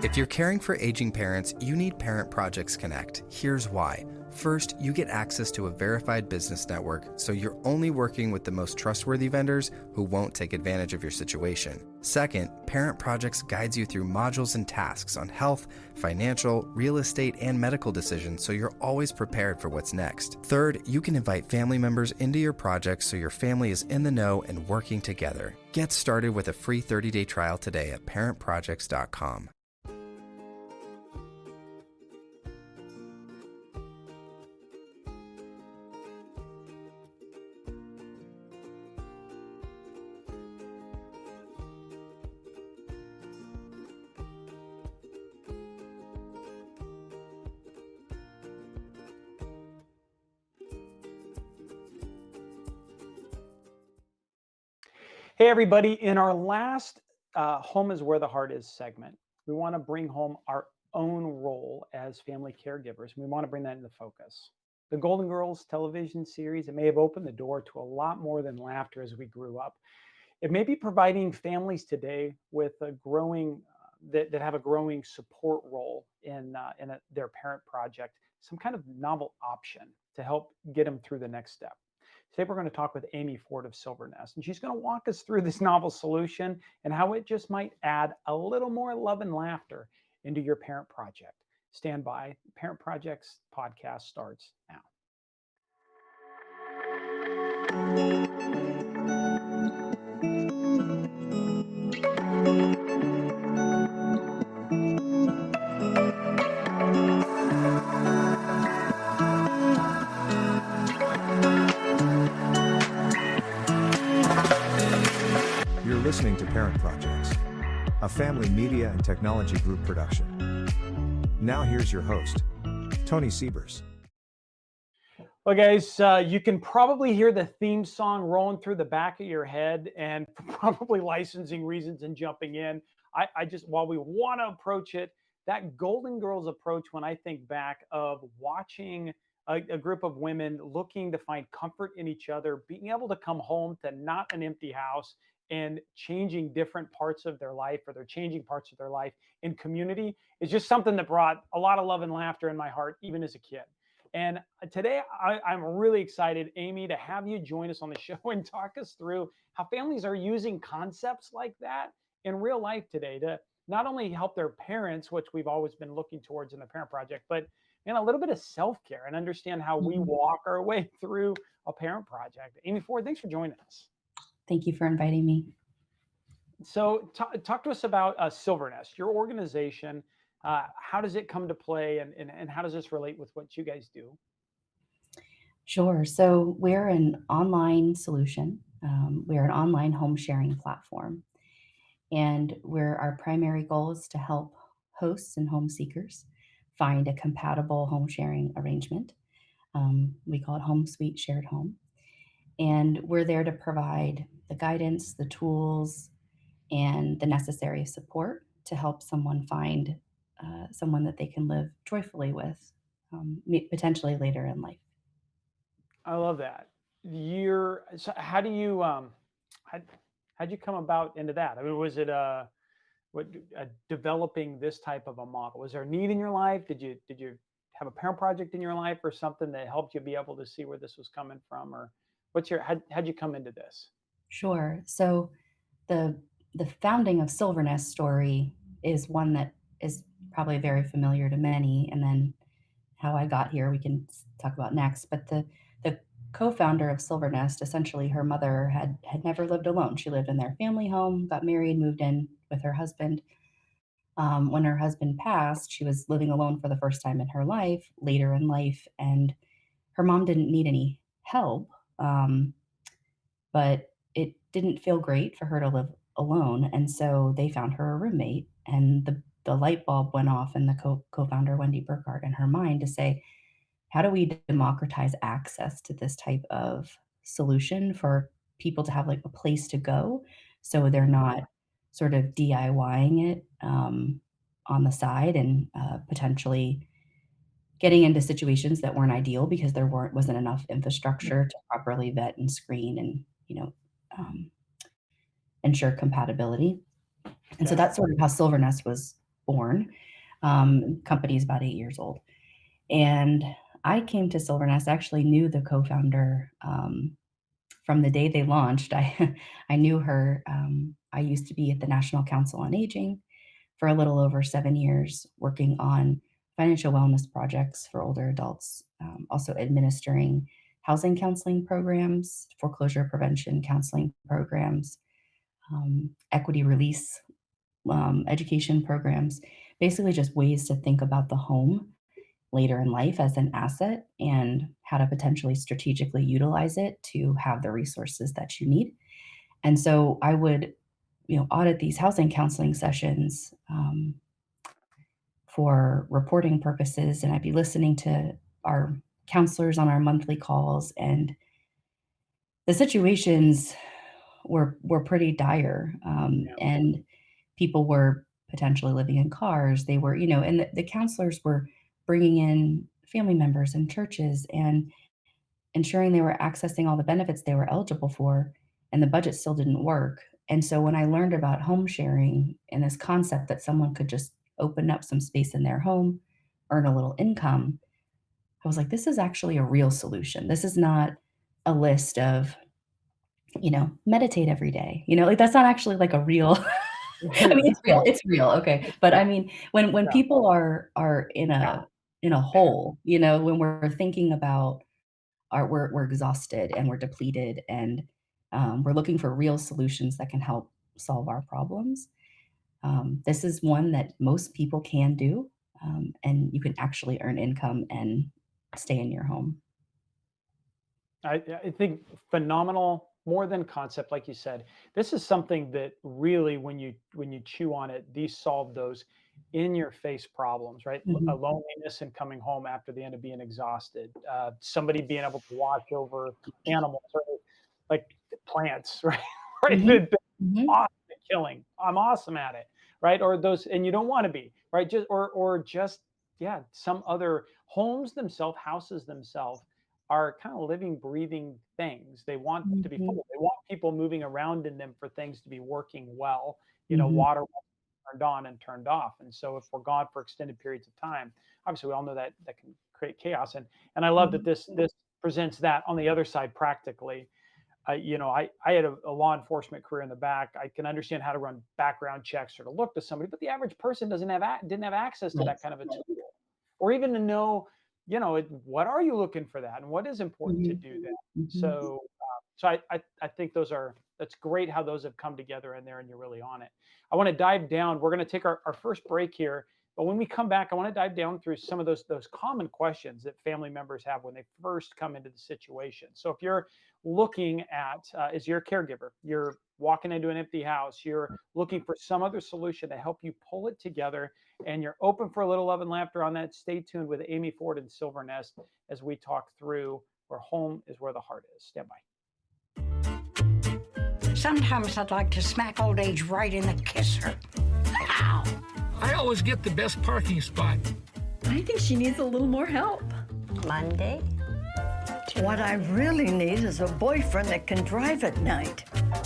If you're caring for aging parents, you need Parent Projects Connect. Here's why. First, you get access to a verified business network, so you're only working with the most trustworthy vendors who won't take advantage of your situation. Second, Parent Projects guides you through modules and tasks on health, financial, real estate, and medical decisions, so you're always prepared for what's next. Third, you can invite family members into your project so your family is in the know and working together. Get started with a free 30-day trial today at parentprojects.com. Hey, everybody. In our last Home is Where the Heart Is segment, we want to bring home our own role as family caregivers. We want to bring that into focus. The Golden Girls television series, it may have opened the door to a lot more than laughter as we grew up. It may be providing families today with a growing, that have a growing support role in their parent project, some kind of novel option to help get them through the next step. Today, we're going to talk with Amy Ford of Silvernest, and she's going to walk us through this novel solution and how it just might add a little more love and laughter into your parent project. Stand by. Parent Projects podcast starts now. You're listening to Parent Projects, a family media and technology group production. Now here's your host, Tony Siebers. Well, guys, you can probably hear the theme song rolling through the back of your head, and probably licensing reasons and jumping in. I just, while we want to approach it, that Golden Girls approach, when I think back of watching a group of women looking to find comfort in each other, being able to come home to not an empty house and changing different parts of their life, or they're changing parts of their life in community, is just something that brought a lot of love and laughter in my heart, even as a kid. And today I'm really excited, Amy, to have you join us on the show and talk us through how families are using concepts like that in real life today to not only help their parents, which we've always been looking towards in the Parent Project, but a little bit of self-care and understand how we walk our way through a parent project. Amy Ford, thanks for joining us. Thank you for inviting me. So talk to us about Silvernest, your organization. How does it come to play, and how does this relate with what you guys do? Sure. So we're an online solution. We're an online home sharing platform. And our primary goal is to help hosts and home seekers find a compatible home sharing arrangement. We call it Home Suite Shared Home. And we're there to provide the guidance, the tools, and the necessary support to help someone find someone that they can live joyfully with, potentially later in life. I love that. So how do you how'd you come about into that? I mean, was it developing this type of a model? Was there a need in your life? Did you have a parent project in your life, or something that helped you be able to see where this was coming from, or how'd you come into this? Sure. So the founding of Silvernest story is one that is probably very familiar to many, and then how I got here we can talk about next. But the co-founder of Silvernest, essentially her mother had never lived alone. She lived in their family home, got married, moved in with her husband. When her husband passed, she was living alone for the first time in her life, later in life, and her mom didn't need any help, but it didn't feel great for her to live alone, and so they found her a roommate, and the light bulb went off in the co-founder Wendy Burkhart in her mind to say, how do we democratize access to this type of solution for people to have like a place to go, so they're not sort of DIYing it on the side, and potentially getting into situations that weren't ideal because there wasn't enough infrastructure to properly vet and screen and ensure compatibility. And so that's sort of how Silvernest was born. Company's about 8 years old. And I came to Silvernest, actually knew the co-founder from the day they launched. I knew her. I used to be at the National Council on Aging for a little over 7 years, working on financial wellness projects for older adults, also administering housing counseling programs, foreclosure prevention counseling programs, equity release education programs, basically just ways to think about the home later in life as an asset and how to potentially strategically utilize it to have the resources that you need. And so I would, audit these housing counseling sessions for reporting purposes, and I'd be listening to our counselors on our monthly calls, and the situations were pretty dire, Yeah. and people were potentially living in cars. They were, and the counselors were bringing in family members and churches and ensuring they were accessing all the benefits they were eligible for, and the budget still didn't work. And so when I learned about home sharing and this concept that someone could just open up some space in their home, earn a little income, I was like, this is actually a real solution. This is not a list of, meditate every day. Like that's not actually like a real I mean, it's real, okay. But I mean, when Yeah. people are in a hole, when we're thinking about we're exhausted and we're depleted and, we're looking for real solutions that can help solve our problems. This is one that most people can do, and you can actually earn income and stay in your home. I think phenomenal, more than concept, like you said. This is something that really, when you chew on it, these solve those in your face problems, right? A Mhm, loneliness and coming home after the end of being exhausted, somebody being able to watch over animals or like plants, right? Right. mhm, That mhm, awesome at killing. I'm awesome at it, right? Or those, and you don't want to be, right? Just yeah, some other homes themselves, houses themselves are kind of living, breathing things. They want to be mhm, full. They want people moving around in them for things to be working well. mhm, Water turned on and turned off. And so if we're gone for extended periods of time, obviously we all know that that can create chaos. And I love that mhm. this presents that on the other side practically. I had a law enforcement career in the back. I can understand how to run background checks or to look to somebody, but the average person didn't have access to Right, that kind of a right. tool, or even to know, what are you looking for that, and what is important to Mhm, do that. mhm. So I think that's great how those have come together in there, and you're really on it. I want to dive down. We're going to take our first break here, but when we come back, I want to dive down through some of those common questions that family members have when they first come into the situation. So if you're looking at as you're a caregiver, you're walking into an empty house, you're looking for some other solution to help you pull it together, and you're open for a little love and laughter on that, stay tuned with Amy Ford and Silvernest as we talk through where home is where the heart is. Stand by. Sometimes I'd like to smack old age right in the kisser. Ow! I always get the best parking spot. I think she needs a little more help. Monday? What I really need is a boyfriend that can drive at night.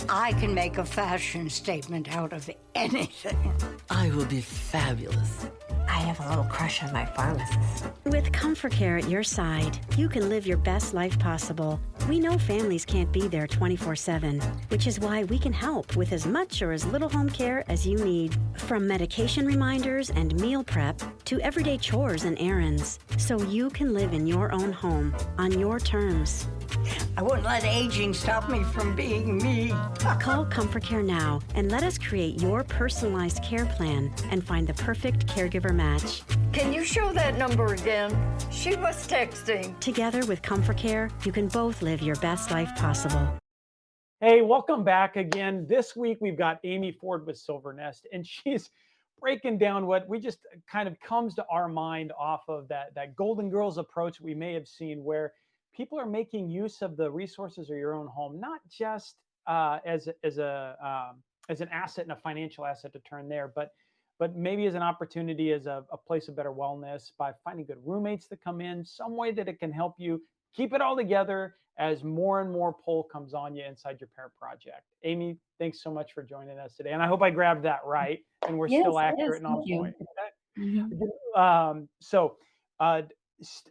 I can make a fashion statement out of anything. I will be fabulous. I have a little crush on my pharmacist. With ComforCare at your side, you can live your best life possible. We know families can't be there 24/7, which is why we can help with as much or as little home care as you need. From medication reminders and meal prep to everyday chores and errands, so you can live in your own home on your terms. I wouldn't let aging stop me from being me. Call ComforCare now and let us create your personalized care plan and find the perfect caregiver match. Can you show that number again? She was texting. Together with ComforCare, you can both live your best life possible. Hey, welcome back again. This week we've got Amy Ford with Silvernest, and she's breaking down what we just kind of comes to our mind off of that Golden Girls approach we may have seen, where people are making use of the resources of your own home, not just as an asset and a financial asset to turn there, but maybe as an opportunity, as a place of better wellness by finding good roommates that come in, some way that it can help you keep it all together as more and more pull comes on you inside your parent project. Amy, thanks so much for joining us today. And I hope I grabbed that right and we're Yes, still it is. accurate and Thank on you. point. Mhm. So, uh,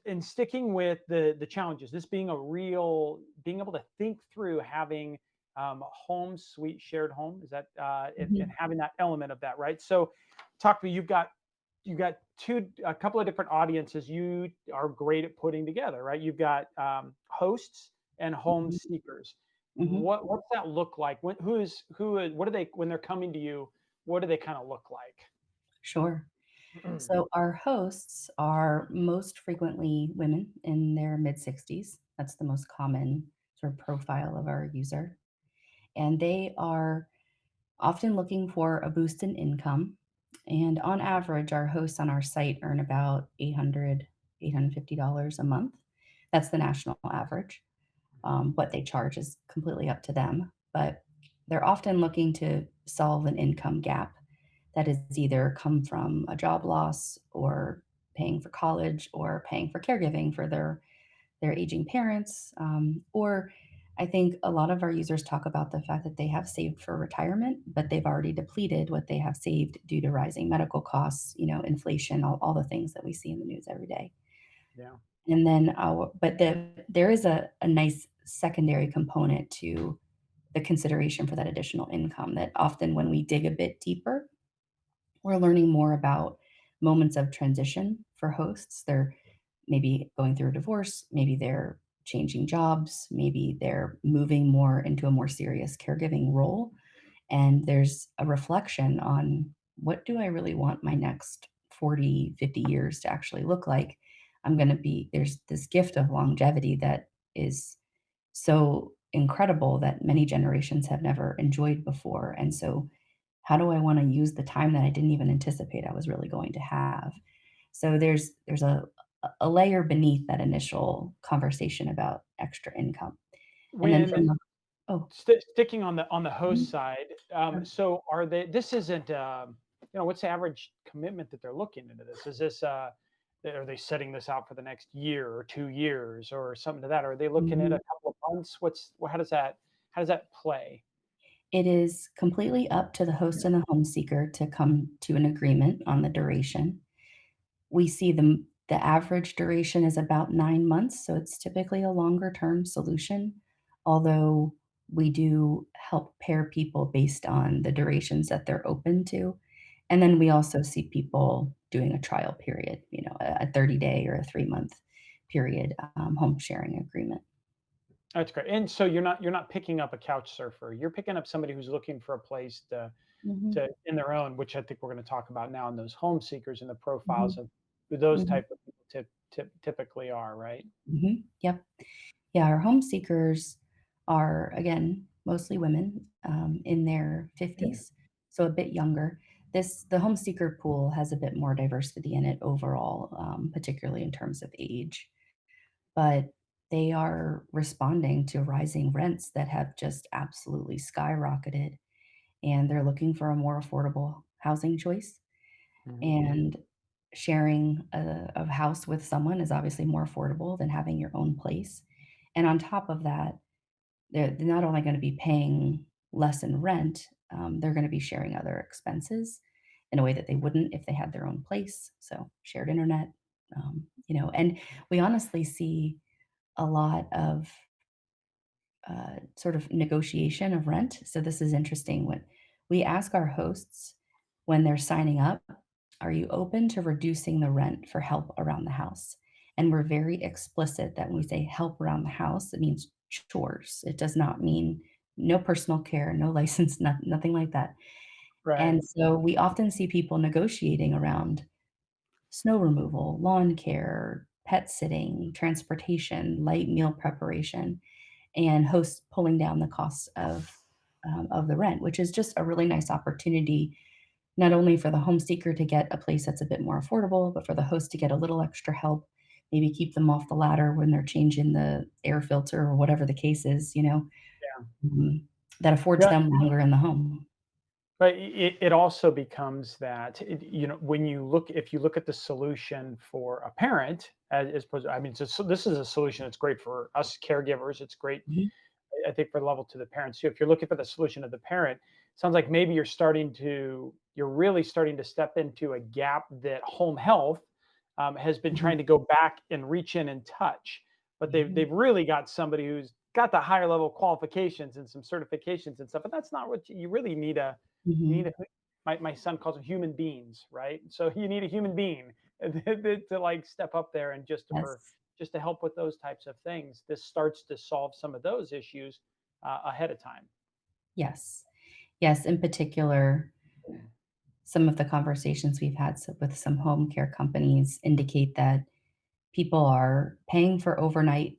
in sticking with the challenges, this being a real, being able to think through having home, sweet shared home, is that and Mhm. having that element of that, right? So, talk to me. You've got a couple of different audiences you are great at putting together, right? You've got hosts and home Mhm. seekers. Mhm. What's that look like? What do they, when they're coming to you? What do they kind of look like? Sure. So our hosts are most frequently women in their mid 60s. That's the most common sort of profile of our user. And they are often looking for a boost in income. And on average, our hosts on our site earn about $850 a month. That's the national average. What they charge is completely up to them, but they're often looking to solve an income gap that is either come from a job loss or paying for college or paying for caregiving for their aging parents. Or I think a lot of our users talk about the fact that they have saved for retirement, but they've already depleted what they have saved due to rising medical costs, inflation, all the things that we see in the news every day. Yeah. And then, there is a nice secondary component to the consideration for that additional income that often when we dig a bit deeper, we're learning more about moments of transition for hosts. They're maybe going through a divorce, maybe they're changing jobs, maybe they're moving more into a more serious caregiving role. And there's a reflection on what do I really want my next 40, 50 years to actually look like? There's this gift of longevity that is so incredible that many generations have never enjoyed before. And so, how do I want to use the time that I didn't even anticipate I was really going to have? So there's a layer beneath that initial conversation about extra income. And then When from the oh, sticking on the host mhm, side, sure. so are they? This isn't, what's the average commitment that they're looking into this? Is this, are they setting this out for the next year or 2 years or something to that? Or are they looking at Mhm. a couple of months? How does that play? It is completely up to the host and the home seeker to come to an agreement on the duration. We see the average duration is about 9 months, so it's typically a longer term solution, although we do help pair people based on the durations that they're open to. And then we also see people doing a trial period, a 30-day or a 3-month period, home sharing agreement. That's great. And so you're not picking up a couch surfer. You're picking up somebody who's looking for a place Mhm, to in their own, which I think we're going to talk about now in those home seekers and the profiles mhm, of who those mhm, type of people typically are, right? yep. Yeah, our home seekers are, again, mostly women, in their 50s, so a bit younger. The home seeker pool has a bit more diversity in it overall, particularly in terms of age, but they are responding to rising rents that have just absolutely skyrocketed, and they're looking for a more affordable housing choice, Mhm. and sharing a house with someone is obviously more affordable than having your own place, and on top of that, they're not only gonna be paying less in rent, they're gonna be sharing other expenses in a way that they wouldn't if they had their own place, so shared internet, and we honestly see a lot of, sort of negotiation of rent, so this is interesting. When we ask our hosts when they're signing up, "Are you open to reducing the rent for help around the house?" And we're very explicit that when we say help around the house, it means chores. It does not mean no personal care, no license, nothing like that. Right. And so we often see people negotiating around snow removal, lawn care, pet sitting, transportation, light meal preparation, and hosts pulling down the costs of the rent, which is just a really nice opportunity, not only for the home seeker to get a place that's a bit more affordable, but for the host to get a little extra help, maybe keep them off the ladder when they're changing the air filter or whatever the case is, Yeah. mhm, that affords Yeah. them longer in the home. But it also becomes that when if you look at the solution for a parent as opposed, I mean, so this is a solution that's great for us caregivers. It's great, Mhm. I think, for level to the parents too. If you're looking for the solution of the parent, sounds like maybe you're really starting to step into a gap that home health has been Mhm. trying to go back and reach in and touch, but they've really got somebody who's got the higher level qualifications and some certifications and stuff. But that's not what you really need. You need Mhm. a my son calls them human beings, right? So you need a human being to like step up there and Yes. just to help with those types of things. This starts to solve some of those issues ahead of time. Yes. Yes, in particular, some of the conversations we've had with some home care companies indicate that people are paying for overnight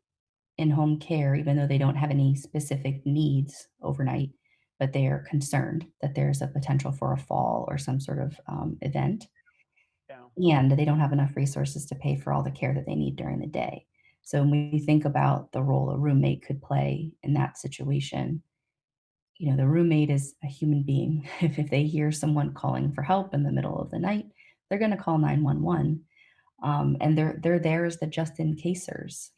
in home care, even though they don't have any specific needs overnight, but they are concerned that there's a potential for a fall or some sort of event, Yeah, and they don't have enough resources to pay for all the care that they need during the day. So when we think about the role a roommate could play in that situation, the roommate is a human being. If they hear someone calling for help in the middle of the night, they're going to call 911. And they're there as the just in casers.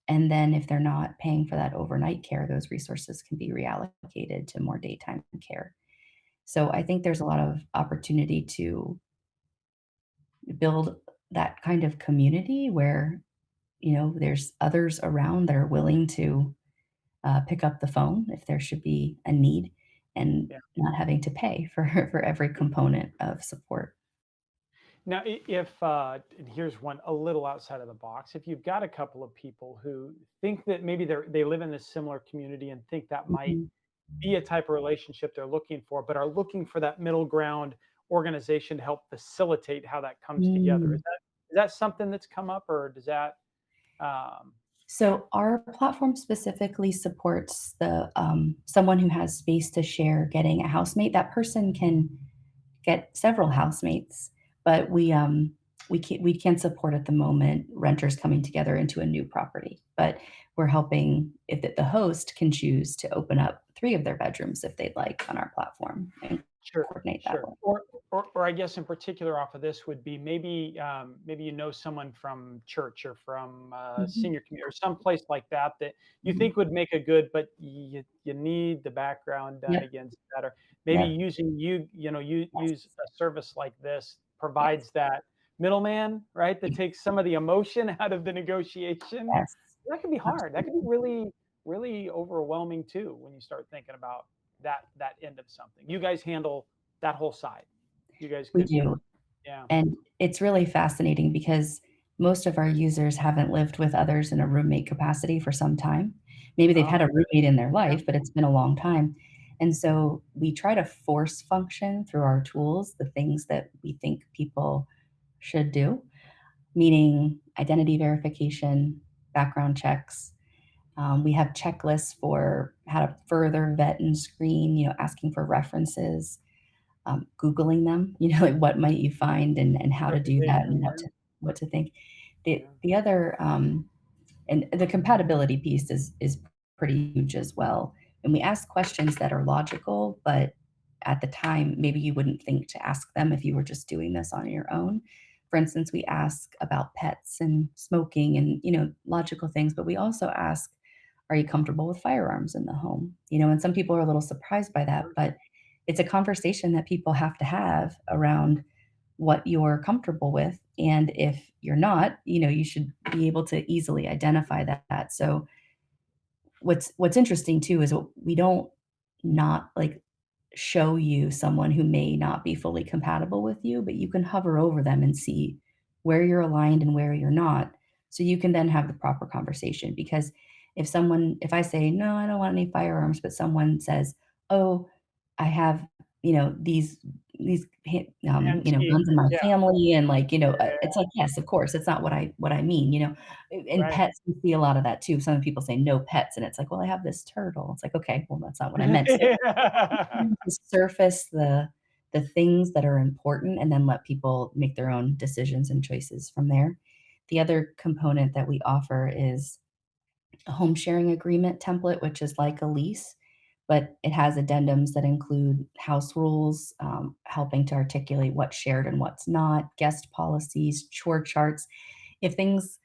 And then if they're not paying for that overnight care, those resources can be reallocated to more daytime care. So I think there's a lot of opportunity to build that kind of community where, there's others around that are willing to pick up the phone if there should be a need and yeah. not having to pay for for every component of support. Now, if and here's one a little outside of the box. If you've got a couple of people who think that maybe they live in this similar community and think that might Mhm. be a type of relationship they're looking for, but are looking for that middle ground organization to help facilitate how that comes together. Mm. Is that something that's come up, or does that? Um, So our platform specifically supports the someone who has space to share getting a housemate. That person can get several housemates, but we can't support at the moment renters coming together into a new property. But we're helping if the host can choose to open up 3 of their bedrooms if they'd like on our platform and Sure, coordinate that sure. way. Or I guess in particular off of this would be maybe someone from church or from Mhm, senior community or some place like that that you mhm. think would make a good, but you need the background done Yep, against that, or maybe yep. using you use Yes, a service like this yes, provides that middleman, right? That takes some of the emotion out of the negotiation. yes, That can be hard. That can be absolutely. really overwhelming too when you start thinking about that end of something. You guys handle that whole side. You guys We can, do. yeah. And it's really fascinating because most of our users haven't lived with others in a roommate capacity for some time. Maybe they've had Oh, a roommate in their yeah, life, but it's been a long time. And so we try to force function through our tools the things that we think people should do, meaning identity verification, background checks. We have checklists for how to further vet and screen, asking for references, Googling them, like what might you find and how to do that and yeah, what to think. The yeah, the other and the compatibility piece is pretty huge as well. And we ask questions that are logical, but at the time, maybe you wouldn't think to ask them if you were just doing this on your own. For instance, we ask about pets and smoking and logical things, but we also ask, are you comfortable with firearms in the home? And some people are a little surprised by that, sure. but it's a conversation that people have to have around what you're comfortable with. And if you're not, you should be able to easily identify that. So what's interesting too is we don't not like show you someone who may not be fully compatible with you, but you can hover over them and see where you're aligned and where you're not. So you can then have the proper conversation. Because if I say, no, I don't want any firearms, but someone says, oh, I have, Antique, guns in my yeah, family and like, yeah, it's like, yes, of course, it's not what I mean. And right. pets, we see a lot of that too. Some people say no pets, and it's like, well, I have this turtle. It's like, okay, well, that's not what I meant. So Yeah. to surface the things that are important and then let people make their own decisions and choices from there. The other component that we offer is a home sharing agreement template, which is like a lease, but it has addendums that include house rules, helping to articulate what's shared and what's not, guest policies, chore charts. If things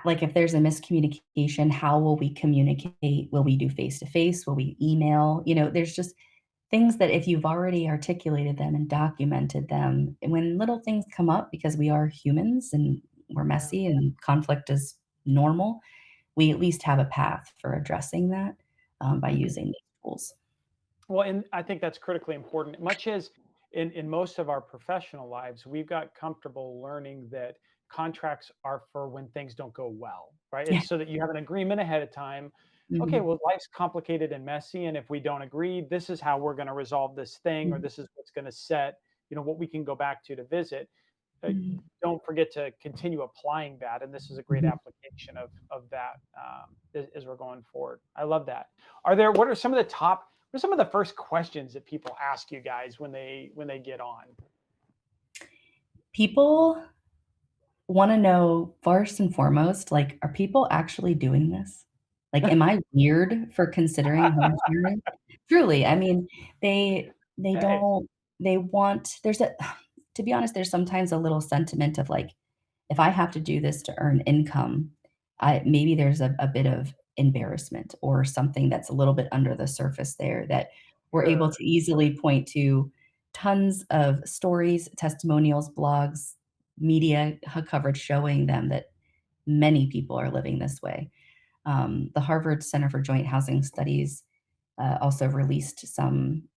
like if there's a miscommunication, how will we communicate? Will we do face to face? Will we email? There's just things that if you've already articulated them and documented them, and when little things come up, because we are humans and we're Yeah. messy and conflict is normal, we at least have a path for addressing that by using these tools. Well, and I think that's critically important. Much as in most of our professional lives, we've got comfortable learning that contracts are for when things don't go well, right? Yeah. It's so that you have an agreement ahead of time. Okay, Mhm. well, life's complicated and messy, and if we don't agree, this is how we're going to resolve this thing, or Mhm. this is what's going to set, what we can go back to visit. uh, Mhm. don't forget to continue applying that. And this is a great Mhm. application of that as we're going forward. I love that. What are some of the top, what are some of the first questions that people ask you guys when they get on? People want to know first and foremost, like, are people actually doing this? Like, am I weird for considering home sharing? Truly, I mean, they Okay. don't they want there's a to be honest, there's sometimes a little sentiment of like, if I have to do this to earn income, I maybe there's a bit of embarrassment or something that's a little bit under the surface there that we're able Sure. to easily point to tons of stories, testimonials, blogs, media coverage showing them that many people are living this way. The Harvard Center for Joint Housing Studies also released some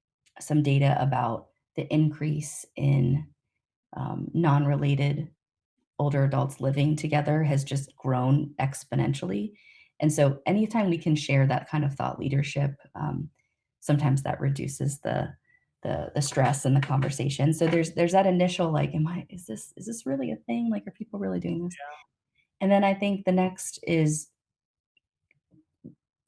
data about the increase in non-related older adults living together has just grown exponentially. And so anytime we can share that kind of thought leadership, sometimes that reduces the stress in the conversation. So there's that initial like, is this really a thing? Like, are people really doing this? And then I think the next is,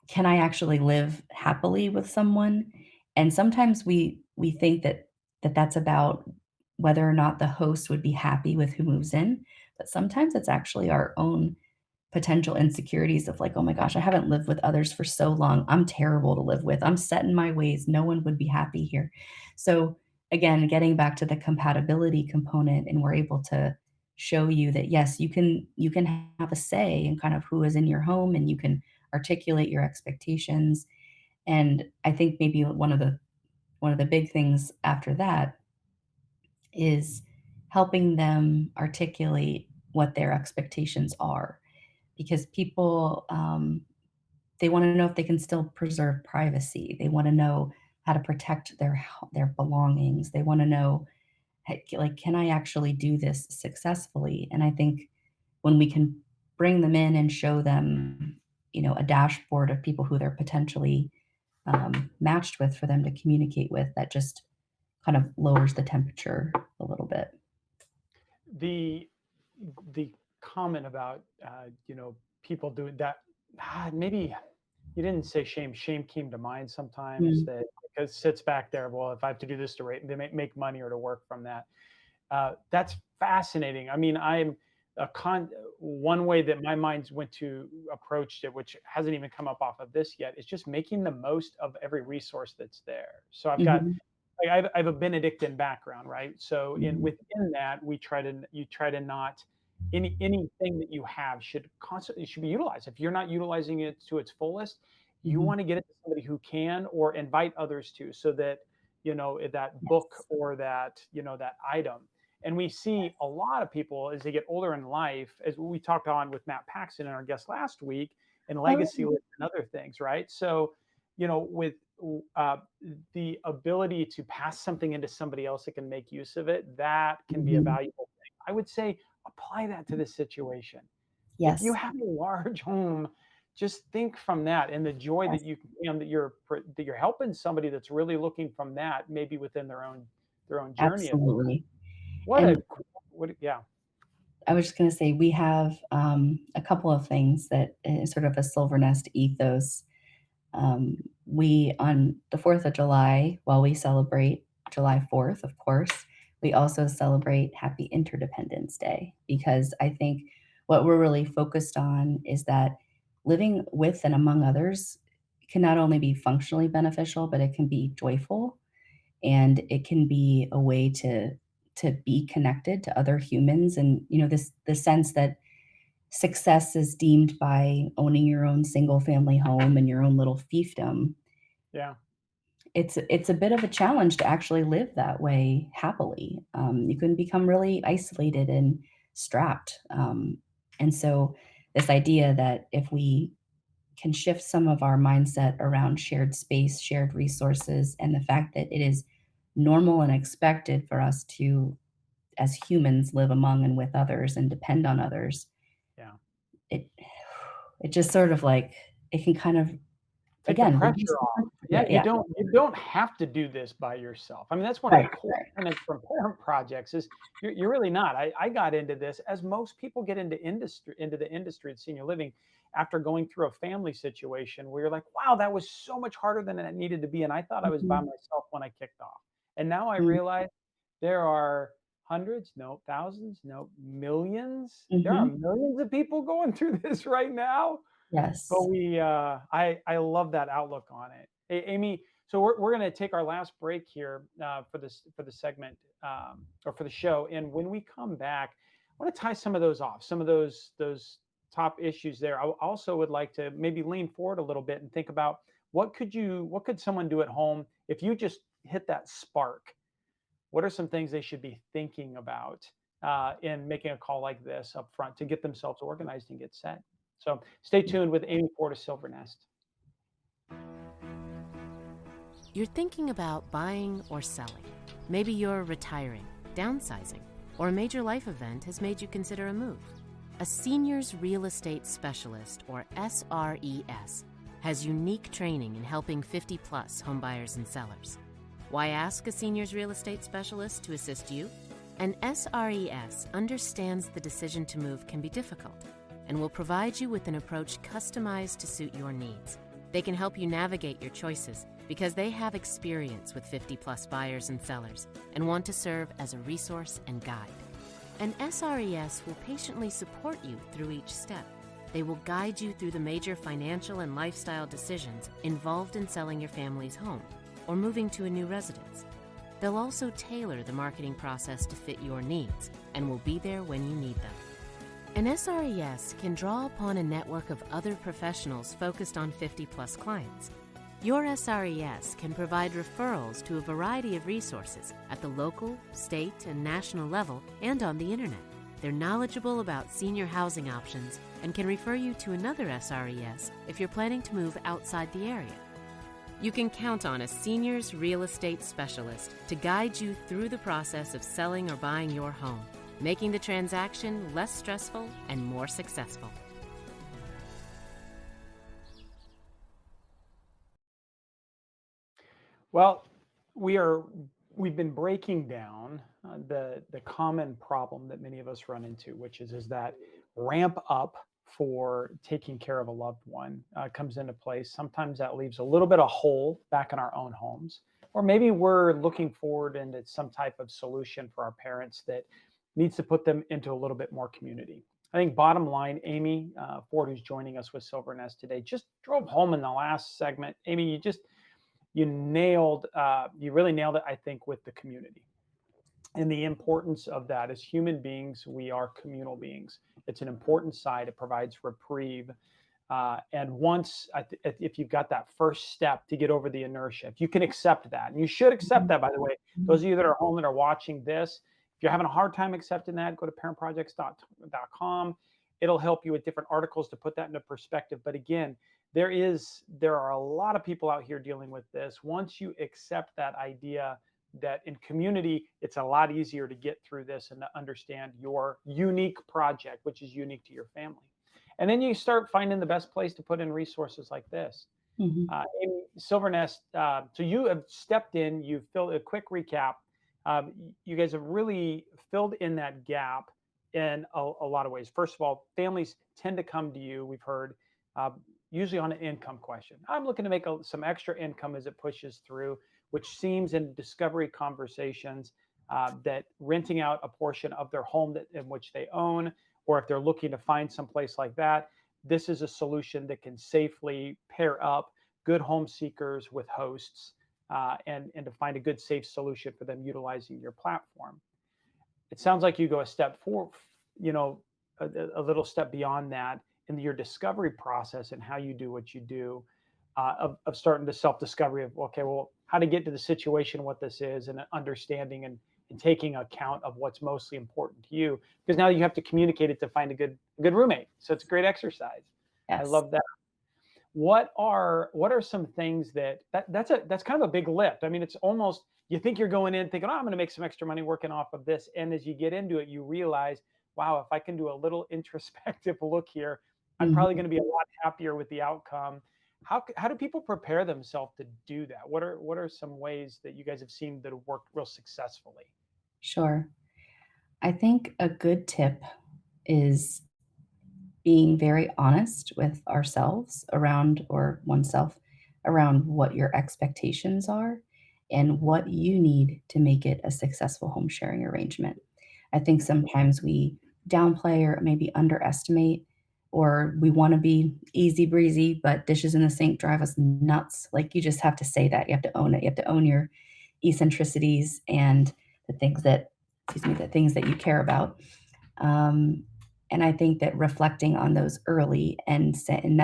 can I actually live happily with someone? And sometimes we think that that's about whether or not the host would be happy with who moves in, but sometimes it's actually our own potential insecurities of like, "Oh my gosh, I haven't lived with others for so long. I'm terrible to live with. I'm set in my ways. No one would be happy here." So, again, getting back to the compatibility component, and we're able to show you that, yes, you can have a say in kind of who is in your home, and you can articulate your expectations. And I think maybe one of the big things after that is helping them articulate what their expectations are, because people they want to know if they can still preserve privacy. They want to know how to protect their belongings. They want to know, hey, like, can I actually do this successfully? And I think when we can bring them in and show them, a dashboard of people who they're potentially matched with for them to communicate with, that just kind of lowers the temperature a little bit. The the comment about people doing that, maybe you didn't say shame. Shame came to mind sometimes, Mm, that because it sits back there. Well, if I have to do this to rate, they make money or to work from that. That's fascinating. I mean, I'm a con. One way that my mind went to approached it, which hasn't even come up off of this yet, is just making the most of every resource that's there. So I've got, mhm, like, I have a Benedictine background, right? So mhm, within that, you try to not, anything that you have should be utilized. If you're not utilizing it to its fullest, you mhm. want to get it to somebody who can, or invite others to, so that that book Yes. or that item. And we see a lot of people as they get older in life, as we talked on with Matt Paxton and our guest last week, and Oh, legacy lists and other things, right? So, with uh, the ability to pass something into somebody else that can make use of it, that can be a mhm. valuable thing. I would say apply that to this situation. If you Yes, have a large home, just think from that, and the joy yes, that that you're helping somebody that's really looking from that, maybe within their own journey of it. absolutely. What And a what yeah. I was just gonna say, we have, a couple of things that is sort of a Silvernest ethos. We on the 4th of July, while we celebrate July 4th, of course, we also celebrate Happy Interdependence Day, because I think what we're really focused on is that living with and among others can not only be functionally beneficial, but it can be joyful, and it can be a way to be connected to other humans. And this the sense that success is deemed by owning your own single family home and your own little fiefdom. Yeah. It's a bit of a challenge to actually live that way happily. You can become really isolated and strapped. And so this idea that if we can shift some of our mindset around shared space, shared resources, and the fact that it is normal and expected for us to, as humans, live among and with others and depend on others, Yeah. it it just sort of like it can kind of Take the again pressure reduce the off. pressure. Yeah, Yeah, yeah. you don't have to do this by yourself. I mean, that's one of the Right, core right. tenets from parent projects is you're really not. I got into this as most people get into the industry of senior living after going through a family situation where you're like, wow, that was so much harder than it needed to be. And I thought I was by Mhm. myself when I kicked off. And now I Mm. realize there are hundreds, no, thousands, no, millions. There are Mhm. millions of people going through this right now. But Yes. I love that outlook on it. Amy, so we're going to take our last break here for the segment or for the show, and when we come back, I want to tie some of those off, some of those top issues there. I also would like to maybe lean forward a little bit and think about what could someone do at home if you just hit that spark? What are some things they should be thinking about in making a call like this up front to get themselves organized and get set? So stay tuned with Amy Ford of Silvernest. You're thinking about buying or selling. Maybe you're retiring, downsizing, or a major life event has made you consider a move. A Seniors Real Estate Specialist, or SRES, has unique training in helping 50-plus homebuyers and sellers. Why ask a Seniors Real Estate Specialist to assist you? An SRES understands the decision to move can be difficult and will provide you with an approach customized to suit your needs. They can help you navigate your choices because they have experience with 50-plus buyers and sellers and want to serve as a resource and guide. An SRES will patiently support you through each step. They will guide you through the major financial and lifestyle decisions involved in selling your family's home or moving to a new residence. They'll also tailor the marketing process to fit your needs and will be there when you need them. An SRES can draw upon a network of other professionals focused on 50-plus clients. Your SRES can provide referrals to a variety of resources at the local, state, and national level and on the internet. They're knowledgeable about senior housing options and can refer you to another SRES if you're planning to move outside the area. You can count on a Seniors Real Estate Specialist to guide you through the process of selling or buying your home, making the transaction less stressful and more successful. Well, we've been breaking down the common problem that many of us run into, which is that ramp up for taking care of a loved one comes into place. Sometimes that leaves a little bit of hole back in our own homes, or maybe we're looking forward into some type of solution for our parents that needs to put them into a little bit more community. I think bottom line, Amy Ford, who's joining us with Silvernest today, just drove home in the last segment. Amy, you really nailed it, I think, with the community and the importance of that. As human beings, we are communal beings. It's an important side. It provides reprieve. And once, if you've got that first step to get over the inertia, if you can accept that, and you should accept that, by the way, those of you that are home that are watching this, if you're having a hard time accepting that, go to parentprojects.com. It'll help you with different articles to put that into perspective. But again, there are a lot of people out here dealing with this. Once you accept that idea that in community, it's a lot easier to get through this and to understand your unique project, which is unique to your family. And then you start finding the best place to put in resources like this. Mhm. Amy, Silvernest, so you have stepped in, you've filled a quick recap. You guys have really filled in that gap in a lot of ways. First of all, families tend to come to you, we've heard, usually on an income question. I'm looking to make some extra income as it pushes through, which seems in discovery conversations that renting out a portion of their home in which they own, or if they're looking to find some place like that, this is a solution that can safely pair up good home seekers with hosts, and to find a good, safe solution for them utilizing your platform. It sounds like you go a step forward, you know, a little step beyond that in your discovery process and how you do what you do, of starting the self discovery of, okay, well, how to get to the situation, what this is, and understanding and taking account of what's mostly important to you. Because now you have to communicate it to find a good roommate. So it's a great exercise. I Yes. love that. What are some things that's kind of a big lift. I mean, it's almost, you think you're going in thinking, oh, I'm going to make some extra money working off of this, and as you get into it, you realize, wow, if I can do a little introspective look here, I'm probably Mhm. going to be a lot happier with the outcome. How do people prepare themselves to do that? What are some ways that you guys have seen that have worked real successfully? Sure. I think a good tip is being very honest with ourselves around, or oneself, around what your expectations are and what you need to make it a successful home sharing arrangement. I think sometimes we downplay or maybe underestimate, or we want to be easy breezy, but dishes in the sink drive us nuts. Like, you just have to say that. You have to own it. You have to own your eccentricities and the things that, excuse me, the things that you care about. Um, and I think that reflecting on those early and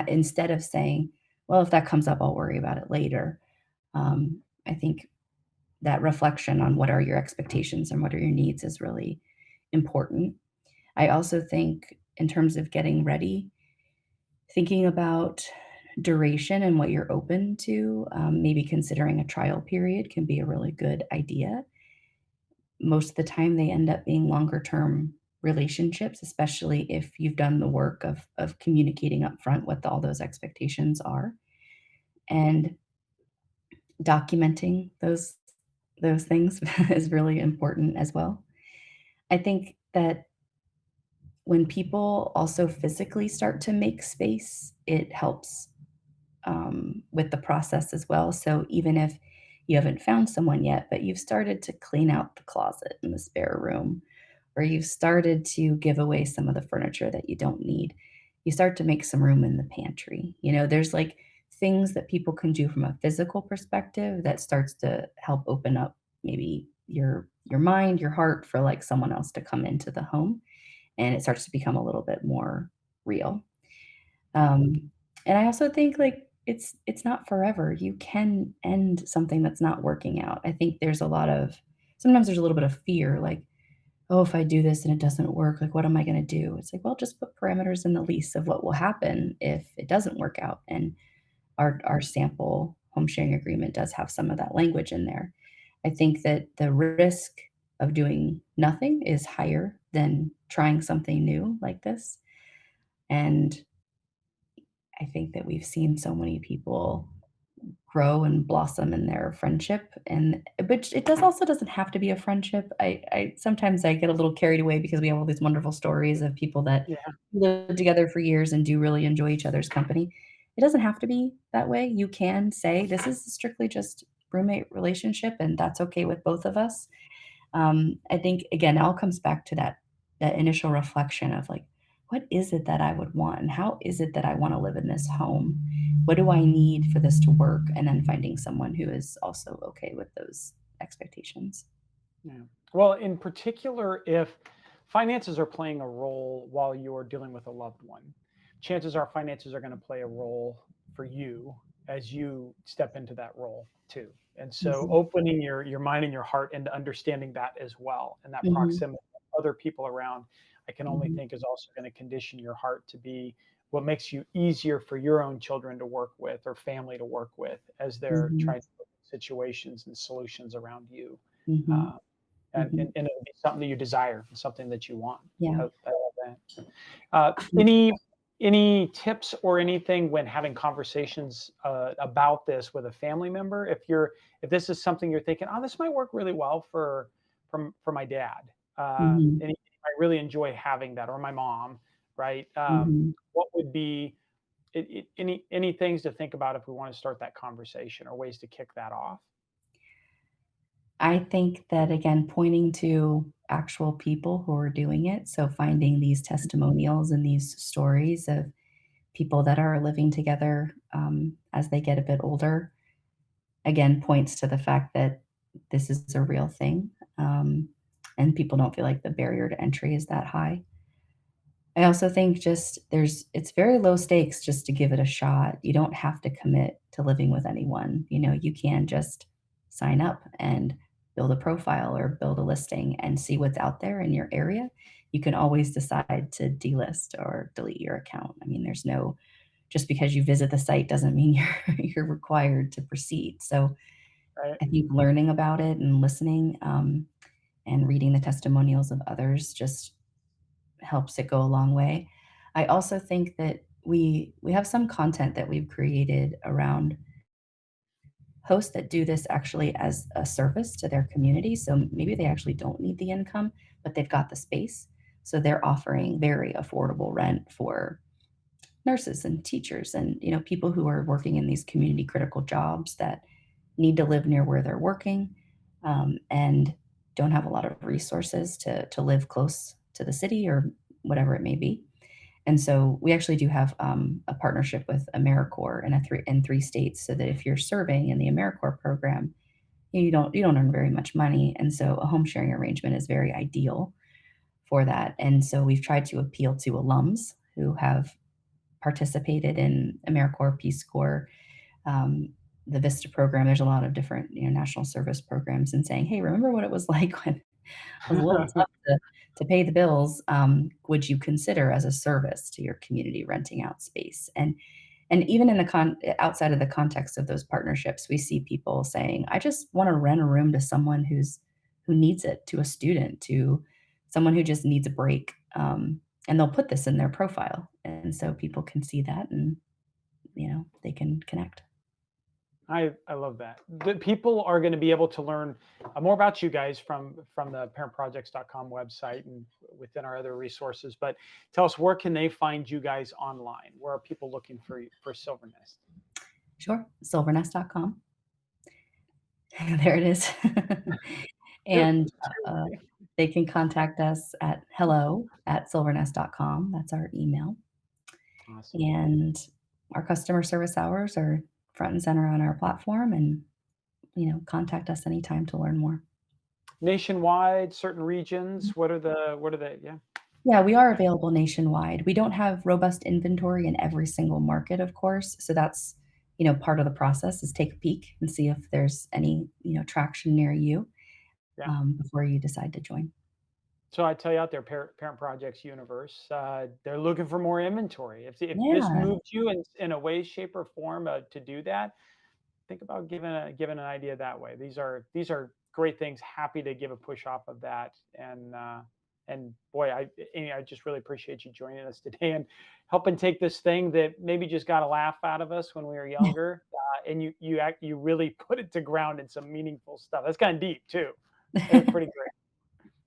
instead of saying, well, if that comes up, I'll worry about it later. I think that reflection on what are your expectations and what are your needs is really important. I also think, in terms of getting ready, thinking about duration and what you're open to, maybe considering a trial period can be a really good idea. Most of the time, they end up being longer term relationships, especially if you've done the work of communicating upfront what all those expectations are, and documenting those things is really important as well. I think that when people also physically start to make space, it helps, with the process as well. So even if you haven't found someone yet, but you've started to clean out the closet in the spare room, or you've started to give away some of the furniture that you don't need, you start to make some room in the pantry. There's like things that people can do from a physical perspective that starts to help open up maybe your mind, your heart for like someone else to come into the home, and it starts to become a little bit more real. Um, and I also think, like, it's not forever. You can end something that's not working out. I think there's a lot of sometimes there's a little bit of fear, like, "Oh, if I do this and it doesn't work, like, what am I gonna do?" It's like, well, just put parameters in the lease of what will happen if it doesn't work out. And our sample home sharing agreement does have some of that language in there. I think that the risk of doing nothing is higher than trying something new like this. And I think that we've seen so many people grow and blossom in their friendship, and but it doesn't have to be a friendship. I sometimes I get a little carried away because we have all these wonderful stories of people that Yeah. live together for years and do really enjoy each other's company. It doesn't have to be that way. You can say, "This is strictly just roommate relationship, and that's okay with both of us." I think, again, it all comes back to that initial reflection of, like, what is it that I would want, and how is it that I want to live in this home? What do I need for this to work? And then finding someone who is also okay with those expectations. Yeah. Well, in particular, if finances are playing a role while you're dealing with a loved one, chances are finances are going to play a role for you as you step into that role too. And so Mhm. opening your mind and your heart into understanding that as well, and that Mhm. proximity of other people around, I can only Mhm. think is also going to condition your heart to be what makes you easier for your own children to work with or family to work with as they're Mhm. trying to look at situations and solutions around you. Mhm. Uh, and, Mhm. and, and it'll be something that you desire, something that you want. Yeah. I love that. Any tips or anything when having conversations about this with a family member? If this is something you're thinking, oh, this might work really well for my dad, Mhm. and I really enjoy having that, or my mom, right? Mhm. What would be any things to think about if we want to start that conversation or ways to kick that off? I think that, again, pointing to actual people who are doing it, so finding these testimonials and these stories of people that are living together as they get a bit older, again, points to the fact that this is a real thing, and people don't feel like the barrier to entry is that high. I also think it's very low stakes just to give it a shot. You don't have to commit to living with anyone. You can just sign up and build a profile or build a listing and see what's out there in your area. You can always decide to delist or delete your account. I mean, just because you visit the site doesn't mean you're required to proceed. So Right. I think learning about it and listening, and reading the testimonials of others just helps it go a long way. I also think that we have some content that we've created around hosts that do this actually as a service to their community. So maybe they actually don't need the income, but they've got the space. So they're offering very affordable rent for nurses and teachers and people who are working in these community critical jobs that need to live near where they're working, and don't have a lot of resources to live close to the city or whatever it may be. And so we actually do have a partnership with AmeriCorps in 3 states, so that if you're serving in the AmeriCorps program, you don't earn very much money, and so a home sharing arrangement is very ideal for that. And so we've tried to appeal to alums who have participated in AmeriCorps, Peace Corps, the VISTA program. There's a lot of different national service programs, and saying, hey, remember what it was like when it was a little tough to pay the bills? Would you consider as a service to your community renting out space? And even in outside of the context of those partnerships, we see people saying, I just want to rent a room to someone who needs it, to a student, to someone who just needs a break. And they'll put this in their profile. And so people can see that, and they can connect. I love that. The people are going to be able to learn more about you guys from the parentprojects.com website and within our other resources. But tell us, where can they find you guys online? Where are people looking for Silvernest? Sure. Silvernest.com. There it is. And they can contact us at hello@silvernest.com. That's our email. Awesome. And our customer service hours are front and center on our platform, and contact us anytime to learn more. Nationwide, certain regions. What are the yeah? Yeah, we are available nationwide. We don't have robust inventory in every single market, of course. So that's part of the process, is take a peek and see if there's any traction near you, before you decide to join. So I tell you out there, Parent Projects Universe, they're looking for more inventory. If this Yeah. moved you in a way, shape, or form to do that, think about giving an idea that way. These are great things. Happy to give a push off of that. And boy, Amy, I just really appreciate you joining us today and helping take this thing that maybe just got a laugh out of us when we were younger, and you really put it to ground in some meaningful stuff. That's kind of deep too. It's pretty great.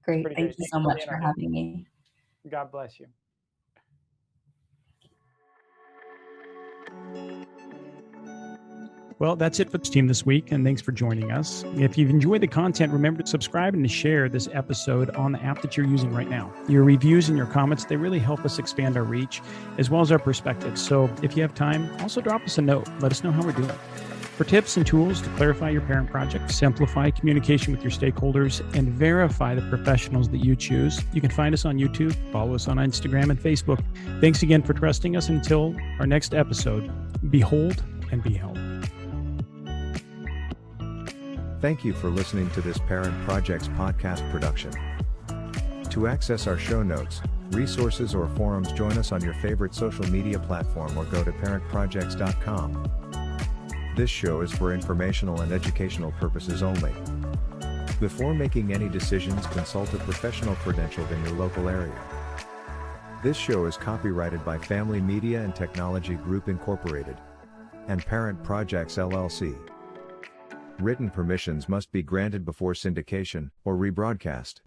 Great. Pretty Thank great. you Thanks so much being for on here. having me. God bless you. Well, that's it for the team this week, and thanks for joining us. If you've enjoyed the content, remember to subscribe and to share this episode on the app that you're using right now. Your reviews and your comments, they really help us expand our reach as well as our perspective. So if you have time, also drop us a note. Let us know how we're doing. For tips and tools to clarify your parent project, simplify communication with your stakeholders, and verify the professionals that you choose, you can find us on YouTube, follow us on Instagram and Facebook. Thanks again for trusting us. Until our next episode, behold and be held. Thank you for listening to this Parent Projects podcast production. To access our show notes, resources, or forums, join us on your favorite social media platform or go to parentprojects.com. This show is for informational and educational purposes only. Before making any decisions, consult a professional credentialed in your local area. This show is copyrighted by Family Media and Technology Group Incorporated and Parent Projects LLC. Written permissions must be granted before syndication or rebroadcast.